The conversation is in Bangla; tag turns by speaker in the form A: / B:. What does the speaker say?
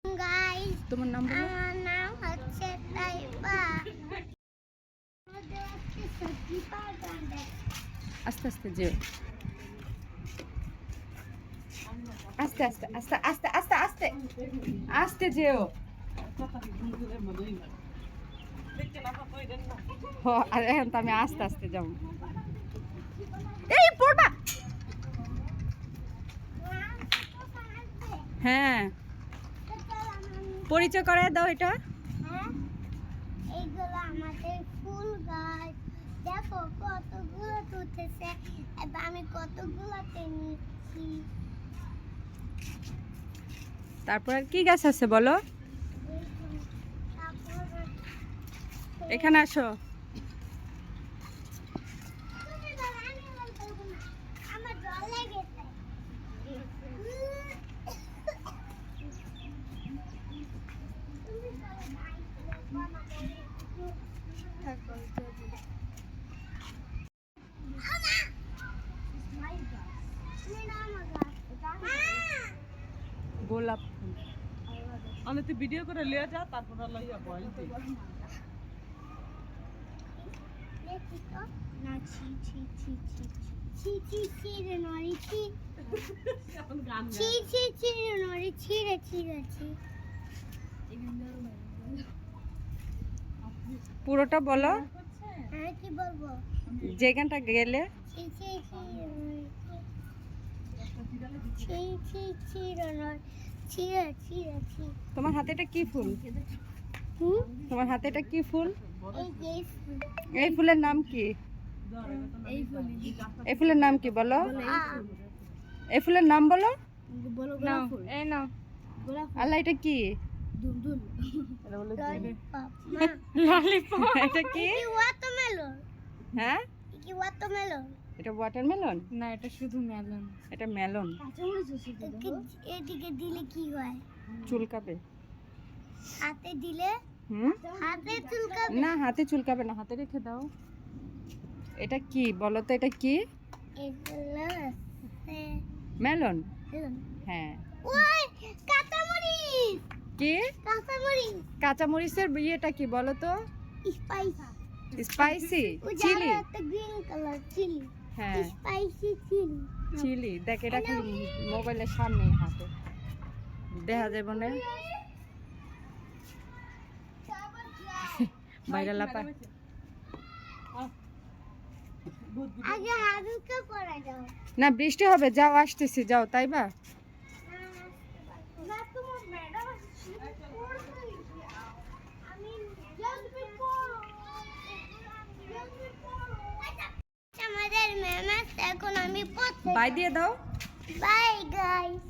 A: গাইস,
B: তোমার নাম বলো।
A: আমার নাম হচ্ছে তাইবা। আমাদের আজকে সবজি বাগান দেখো।
B: আস্তে আস্তে যেও, আস্তে আস্তে আস্তে আস্তে আস্তে আস্তে আস্তে যেও। আর এখন তো আমি আস্তে আস্তে যাবো। এই পড়বা। হ্যাঁ, পরিচয় করে দাও এটা।
A: হ্যাঁ, এইগুলো আমাদের ফুল গাছ। দেখো কতগুলো উঠেছে, এবার আমি কতগুলোতে নিচ্ছি।
B: তারপর আর কি গাছ আছে বলো?
A: তারপর
B: এখানে আসো।
A: আমার জল লেগেছে।
B: গোলাপ ফুল। আমি তো ভিডিও করে লিয়ে যা, তারপর লইয়া বল দি।
A: না ছি ছি ছি ছি ছি ছি ছি রে নরি ছি
B: এখন গান
A: ছি ছি ছি রে নরি ছি রে ছি রে ছি।
B: পুরোটা বলো।
A: হ্যাঁ, কি বলবো?
B: যেখানটা গেলে
A: ছি ছি ছি রে নরি ছি ছি ছি রে নরি ছি রে ছি রে ছি।
B: তোমার হাতে এটা কি ফুল?
A: হুম,
B: তোমার হাতে এটা কি ফুল?
A: এই যে এই ফুল।
B: এই ফুলের নাম কি?
A: এই ফুল
B: এই ফুলের নাম কি বলো? এই ফুলের নাম বলো।
A: বলো গোলাপ ফুল।
B: এই নাও।
A: গোলাপ ফুল।
B: আল্লাহ, এটা কি?
A: দুলদুল। ললিপপ। মা,
B: ললিপপ। এটা কি?
A: কি ওয়াটারমেলন?
B: হ্যাঁ,
A: কি ওয়াটারমেলন?
B: এটা ওয়াটারমেলন।
C: না, এটা শুধু মেলন।
B: এটা মেলন।
A: এদিকে দিলে কি হয়?
B: চুলকাবে।
A: হাতে দিলে
B: হুম,
A: হাতে চুলকাবে।
B: না হাতে চুলকাবে না, হাতে রেখে দাও। এটা কি বলো তো, এটা কি?
A: এগুলো
B: মেলন। হ্যাঁ।
A: ওই কাঁচামরিচ।
B: কি?
A: কাঁচামরিচ।
B: কাঁচামরিচের ইয়েটা কি বলো তো?
A: স্পাইসি।
B: স্পাইসি
A: ওই যে
B: চিলি।
A: আরো একটা গ্রিন কালার চিলি।
B: হ্যাঁ,
A: স্পাইসি চিলি।
B: চিলি। দেখ, এটা খালি মোবাইলের সামনে হাতে দেখা যাবে না। বাইরে লাপা।
A: আগে হালকা পড়া যাও।
B: না, বৃষ্টি হবে, যাও আসতেছি, যাও তাই বা।
A: না, তোমার ম্যাডাম আমি জলদি পড়ো। আমাদের ম্যাম এখন আমি পড়তে।
B: বাই দিয়ে দাও।
A: Bye guys.